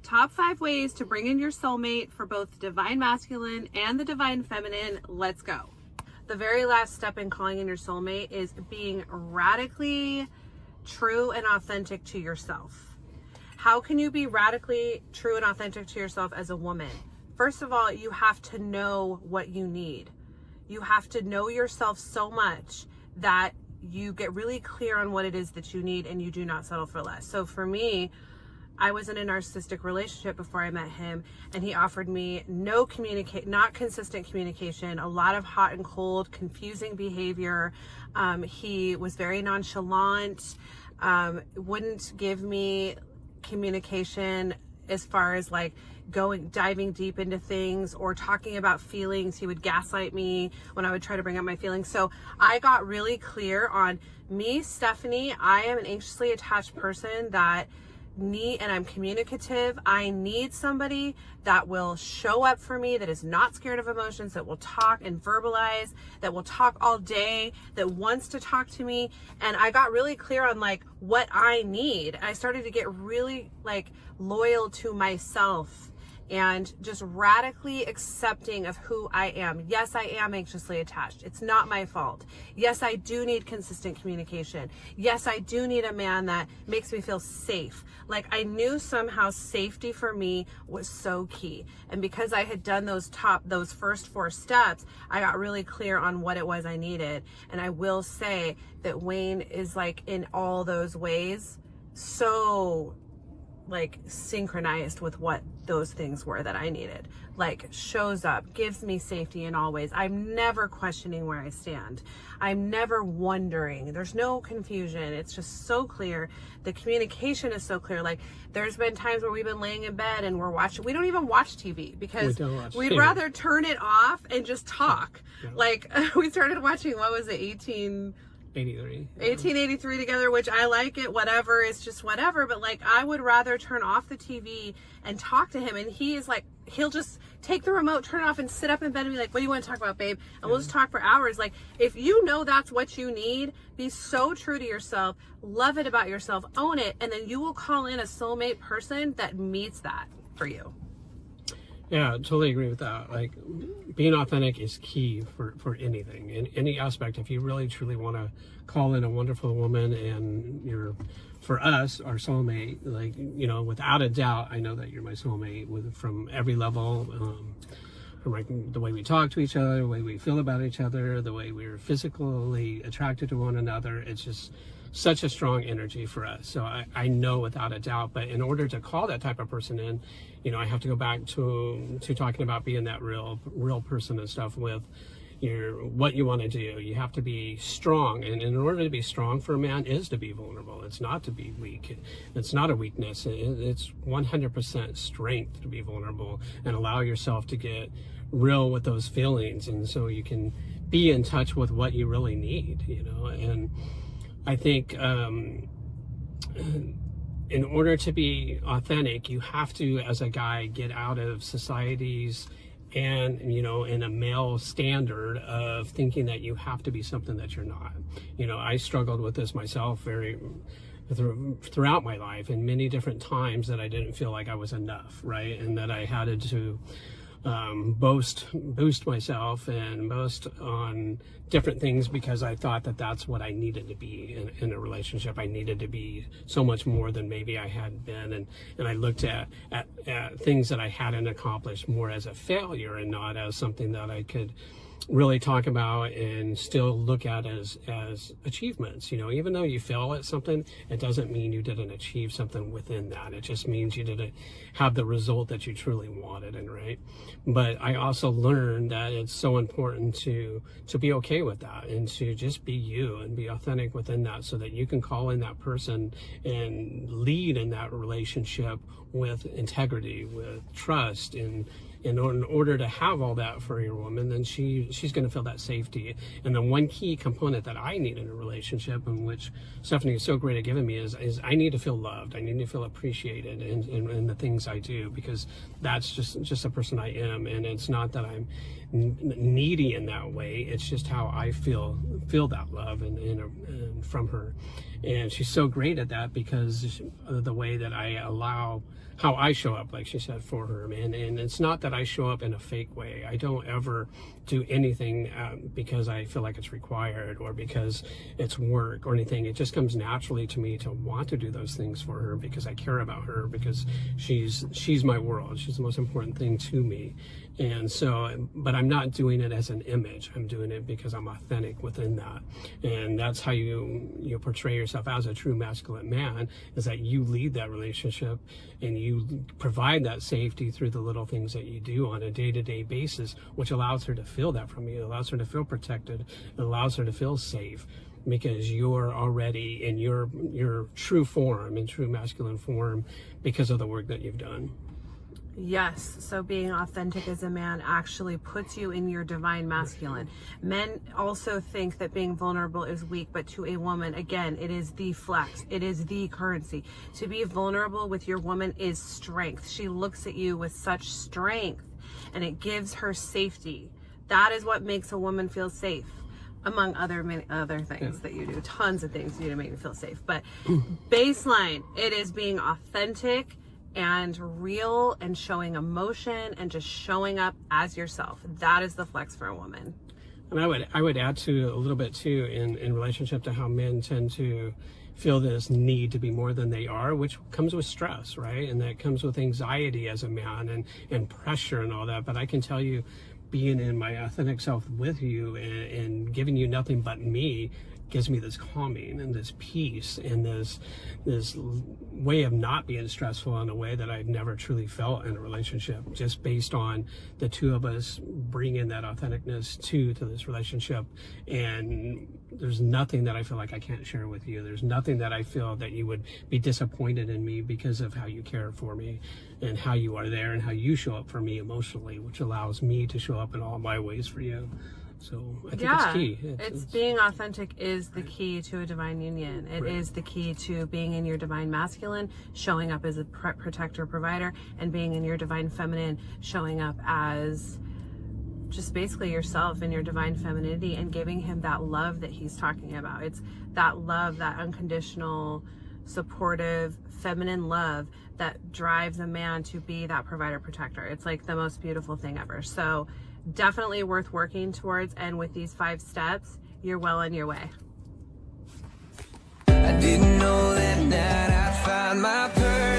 Top 5 ways to bring in your soulmate for both the divine masculine and the divine feminine. Let's go. The very last step in calling in your soulmate is being radically true and authentic to yourself. How can you be radically true and authentic to yourself as a woman? First of all, you have to know what you need. You have to know yourself so much that you get really clear on what it is that you need and you do not settle for less. So for me, I was in a narcissistic relationship before I met him, and he offered me not consistent communication, a lot of hot and cold, confusing behavior. He was very nonchalant, wouldn't give me communication as far as like diving deep into things or talking about feelings. He would gaslight me when I would try to bring up my feelings. So I got really clear on me, Stephanie. I am an anxiously attached person and I'm communicative. I need somebody that will show up for me, that is not scared of emotions, that will talk and verbalize, that will talk all day, that wants to talk to me. And I got really clear on like what I need. I started to get really like loyal to myself and just radically accepting of who I am. Yes, I am anxiously attached. It's not my fault. Yes, I do need consistent communication. Yes, I do need a man that makes me feel safe. Like I knew somehow safety for me was so key. And because I had done those first 4 steps, I got really clear on what it was I needed. And I will say that Wayne is like in all those ways, so like synchronized with what those things were that I needed. Like shows up, gives me safety in all ways. I'm never questioning where I stand. I'm never wondering. There's no confusion. It's just so clear. The communication is so clear. Like there's been times where we've been laying in bed and we don't even watch TV because we'd rather turn it off and just talk. Yeah. Like we started watching, what was it, 1883 together, which I like it, whatever, it's just whatever, but like I would rather turn off the TV and talk to him, and he is like, he'll just take the remote, turn it off, and sit up in bed and be like, what do you want to talk about, babe? And we'll just talk for hours. Like if you know that's what you need, be so true to yourself, love it about yourself, own it, and then you will call in a soulmate person that meets that for you. Yeah, totally agree with that. Like being authentic is key for anything, in any aspect. If you really truly want to call in a wonderful woman and for us, our soulmate, like, you know, without a doubt, I know that you're my soulmate from every level, from like the way we talk to each other, the way we feel about each other, the way we're physically attracted to one another. It's just such a strong energy for us. So I know without a doubt, but in order to call that type of person in, you know, I have to go back to talking about being that real person and stuff with what you want to do. You have to be strong, and in order to be strong for a man is to be vulnerable. It's not to be weak. It's not a weakness. It's 100% strength to be vulnerable and allow yourself to get real with those feelings, and so you can be in touch with what you really need, you know. And I think in order to be authentic, you have to, as a guy, get out of society's and, you know, in a male standard of thinking that you have to be something that you're not. You know, I struggled with this myself throughout my life, in many different times, that I didn't feel like I was enough, right? And that I had to boost myself and boast on different things because I thought that that's what I needed to be in a relationship. I needed to be so much more than maybe I had been, and I looked at things that I hadn't accomplished more as a failure and not as something that I could really talk about and still look at as achievements. You know, even though you fail at something, it doesn't mean you didn't achieve something within that. It just means you didn't have the result that you truly wanted, and right. But I also learned that it's so important to be okay with that and to just be you and be authentic within that, so that you can call in that person and lead in that relationship with integrity, with trust, and in order to have all that for your woman, then she's going to feel that safety. And the one key component that I need in a relationship, and which Stephanie is so great at giving me, is I need to feel loved. I need to feel appreciated in the things I do, because that's just a person I am. And it's not that I'm needy in that way. It's just how I feel that love and from her. And she's so great at that because of the way that I allow how I show up, like she said, for her. And it's not that I show up in a fake way. I don't ever do anything because I feel like it's required or because it's work or anything. It just comes naturally to me to want to do those things for her because I care about her, because she's my world. She's the most important thing to me. And so, but I'm not doing it as an image. I'm doing it because I'm authentic within that. And that's how you portray yourself as a true masculine man, is that you lead that relationship and you provide that safety through the little things that you do on a day-to-day basis, which allows her to feel that from you. It allows her to feel protected. It allows her to feel safe, because you're already in your true form, in true masculine form, because of the work that you've done. Yes, so being authentic as a man actually puts you in your divine masculine. Men also think that being vulnerable is weak, but to a woman, again, it is the flex. It is the currency. To be vulnerable with your woman is strength. She looks at you with such strength, and it gives her safety. That is what makes a woman feel safe, among many other things that you do. Tons of things you do to make me feel safe. But baseline, it is being authentic and real and showing emotion and just showing up as yourself. That is the flex for a woman. And I would add to a little bit too in relationship to how men tend to feel this need to be more than they are, which comes with stress, right? And that comes with anxiety as a man and pressure and all that. But I can tell you, being in my authentic self with you and giving you nothing but me gives me this calming and this peace and this way of not being stressful in a way that I've never truly felt in a relationship, just based on the two of us bringing that authenticness to this relationship. And there's nothing that I feel like I can't share with you. There's nothing that I feel that you would be disappointed in me because of how you care for me and how you are there and how you show up for me emotionally, which allows me to show up in all my ways for you. So I think it's key. It's being authentic is the key to a divine union. It is the key to being in your divine masculine, showing up as a protector, provider, and being in your divine feminine, showing up as just basically yourself in your divine femininity and giving him that love that he's talking about. It's that love, that unconditional, supportive, feminine love that drives a man to be that provider, protector. It's like the most beautiful thing ever. So definitely worth working towards, and with these 5 steps, you're well on your way. I didn't know that I'd find my purpose.